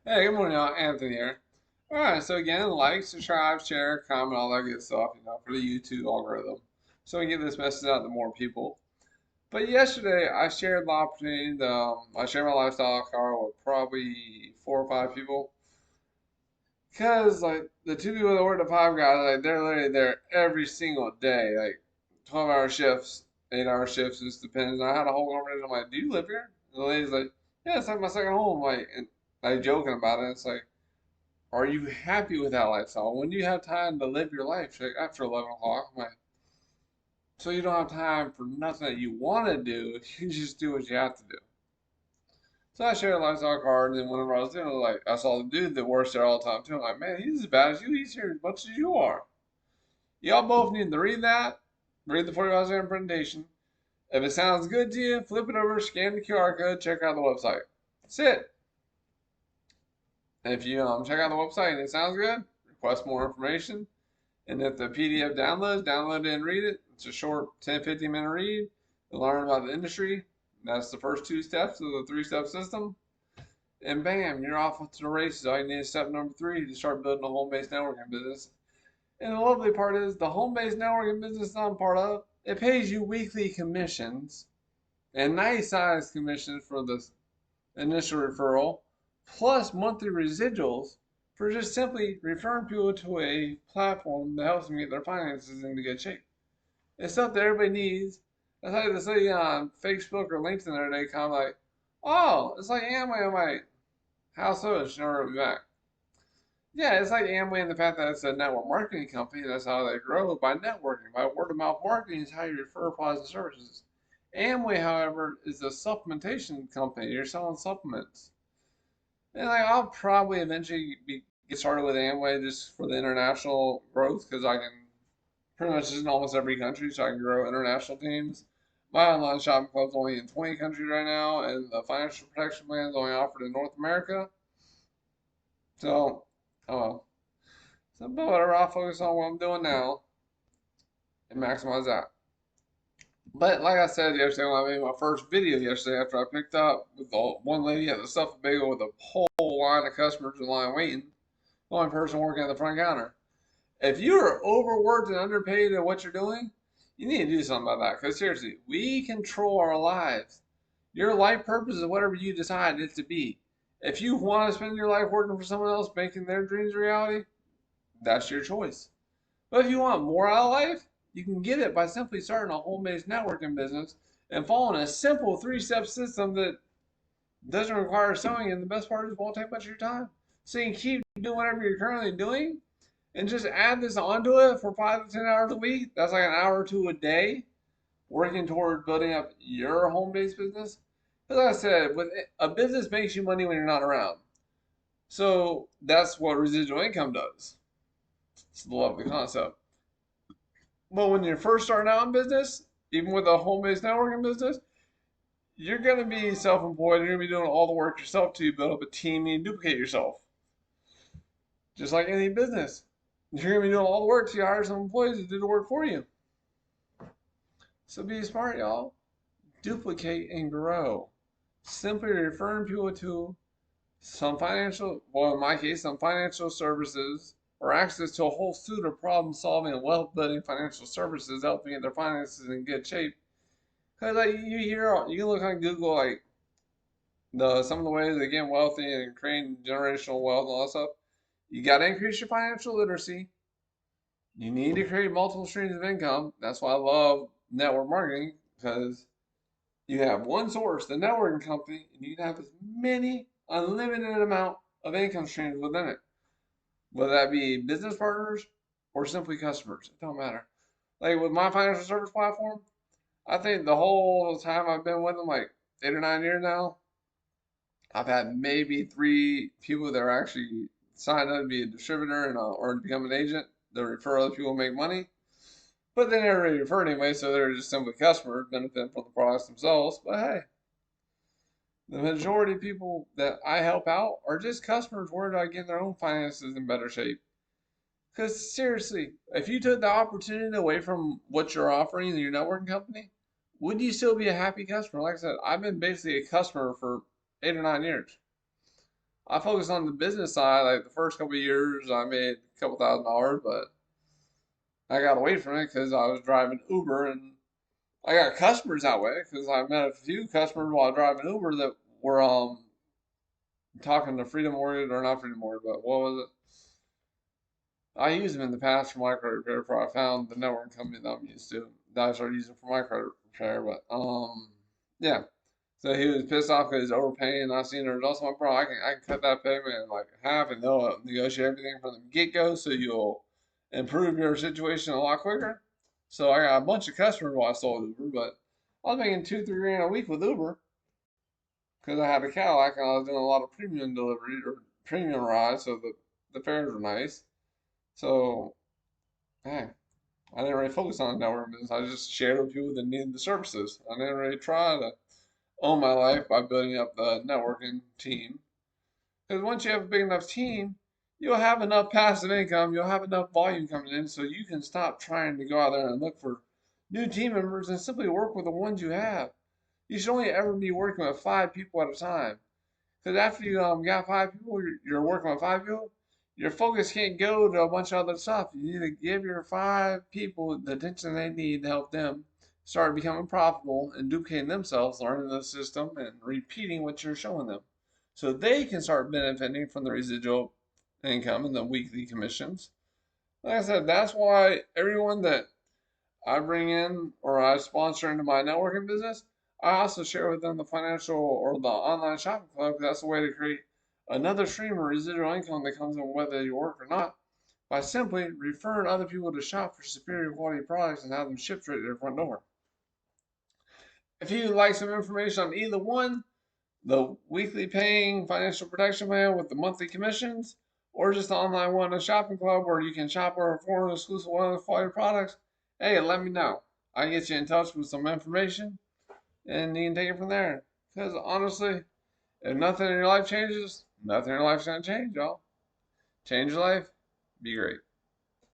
Hey, good morning, y'all. Anthony here. All right, so again, like, subscribe, share, comment, all that good stuff, for the YouTube algorithm. So we can get this message out to more people. But yesterday, I shared the opportunity. I shared my lifestyle card with probably 4 or 5 people. Because, like, the 2 people that work the Five Guys, like, they're literally there every single day. Like, 12-hour shifts, 8-hour shifts, just depends. And I had a whole conversation. I'm like, do you live here? And the lady's like, yeah, it's like my second home. Like, and like joking about it. It's like, are you happy with that lifestyle? When do you have time to live your life? She's like, after 11 o'clock. I'm like, so you don't have time for nothing that you want to do. You just do what you have to do. So I shared a lifestyle card, and then whenever I was doing it, like, I saw the dude that works there all the time too. I'm like, man, he's as bad as you. He's here as much as you are. Y'all both need to read that. Read the 40 hours presentation. If it sounds good to you, flip it over, scan the QR code, check out the website. That's it. And if you check out the website and it sounds good, request more information. And if the PDF downloads, download it and read it. It's a short 10, 15-minute read to learn about the industry. That's the first 2 steps of the 3-step system. And bam, you're off to the races. All you need is step number 3 to start building a home-based networking business. And the lovely part is the home-based networking business I'm part of, it pays you weekly commissions and nice size commissions for the initial referral, plus monthly residuals for just simply referring people to a platform that helps them get their finances into good shape. It's stuff that everybody needs. That's like this lady on Facebook or LinkedIn the other day, kind of like, oh, it's like Amway. I'm like, how so? She never wrote me back. Yeah, it's like Amway in the fact that it's a network marketing company. That's how they grow, by networking. By word of mouth marketing is how you refer products and services. Amway, however, is a supplementation company. You're selling supplements. And like, I'll probably eventually get started with Amway just for the international growth because I can pretty much just in almost every country, so I can grow international teams. My online shopping club's only in 20 countries right now, and the financial protection plan is only offered in North America. So, oh well. So, but whatever, I'll focus on what I'm doing now and maximize that. But like I said yesterday, when I made my first video yesterday after I picked up with the one lady at the stuff bagel with a whole line of customers in line waiting, the only person working at the front counter. If you are overworked and underpaid at what you're doing, you need to do something about that. Because seriously, we control our lives. Your life purpose is whatever you decide it to be. If you want to spend your life working for someone else, making their dreams a reality, that's your choice. But if you want more out of life, you can get it by simply starting a home-based networking business and following a simple 3-step system that doesn't require sewing, and the best part is it won't take much of your time. So you can keep doing whatever you're currently doing and just add this onto it for 5 to 10 hours a week. That's like an hour or two a day working toward building up your home-based business. As I said, with a business makes you money when you're not around. So that's what residual income does. It's the lovely concept. But when you're first starting out in business, even with a home-based networking business, you're going to be self-employed. You're going to be doing all the work yourself to build up a team and duplicate yourself. Just like any business. You're going to be doing all the work, so you hire some employees to do the work for you. So be smart, y'all. Duplicate and grow. Simply referring people to some financial, well, in my case, some financial services or access to a whole suite of problem solving and wealth building financial services helping get their finances in good shape. Because like you hear, you can look on Google like some of the ways they get wealthy and creating generational wealth and all that stuff. You got to increase your financial literacy. You need to create multiple streams of income. That's why I love network marketing because you have one source, the networking company, and you can have as many unlimited amount of income streams within it. Whether that be business partners or simply customers. It don't matter. Like with my financial service platform, I think the whole time I've been with them, like 8 or 9 years now, I've had maybe 3 people that are actually signed up to be a distributor or to become an agent that refer other people make money. But they never really refer anyway, so they're just simply customers benefiting from the products themselves. But hey, the majority of people that I help out are just customers worried about getting their own finances in better shape. Because seriously, if you took the opportunity away from what you're offering in your networking company, would you still be a happy customer? Like I said, I've been basically a customer for 8 or 9 years. I focused on the business side. Like the first couple of years, I made a couple $1,000s, but I got away from it because I was driving Uber, and I got customers that way because I met a few customers while driving Uber that were talking to Freedom Warrior, or not Freedom Warrior, but what was it? I used them in the past for my credit repair before I found the network company that I'm used to. That I started using for my credit repair, but yeah. So he was pissed off because he's overpaying, and I seen the results. I'm like, bro, I can cut that payment in like half, and they'll negotiate everything from the get go, so you'll improve your situation a lot quicker. So I got a bunch of customers while I sold Uber, but I was making 2, 3 grand a week with Uber because I had a Cadillac and I was doing a lot of premium delivery or premium rides, so the fares were nice. So hey, I didn't really focus on network business. I just shared with people that needed the services. I didn't really try to own my life by building up the networking team. Because once you have a big enough team, you'll have enough passive income, you'll have enough volume coming in, so you can stop trying to go out there and look for new team members and simply work with the ones you have. You should only ever be working with 5 people at a time. Because after you got 5 people, you're working with 5 people, your focus can't go to a bunch of other stuff. You need to give your 5 people the attention they need to help them start becoming profitable and duplicating themselves, learning the system, and repeating what you're showing them. So they can start benefiting from the residual income and the weekly commissions. Like I said, that's why everyone that I bring in or I sponsor into my networking business, I also share with them the financial or the online shopping club. That's a way to create another stream of residual income that comes in whether you work or not by simply referring other people to shop for superior quality products and have them shipped right to their front door. If you'd like some information on either one, the weekly paying financial protection plan with the monthly commissions, or just the online one, a shopping club where you can shop our foreign exclusive one of quality products, hey, let me know. I can get you in touch with some information and you can take it from there. Because honestly, if nothing in your life changes, nothing in your life's gonna change, y'all. Change your life, be great.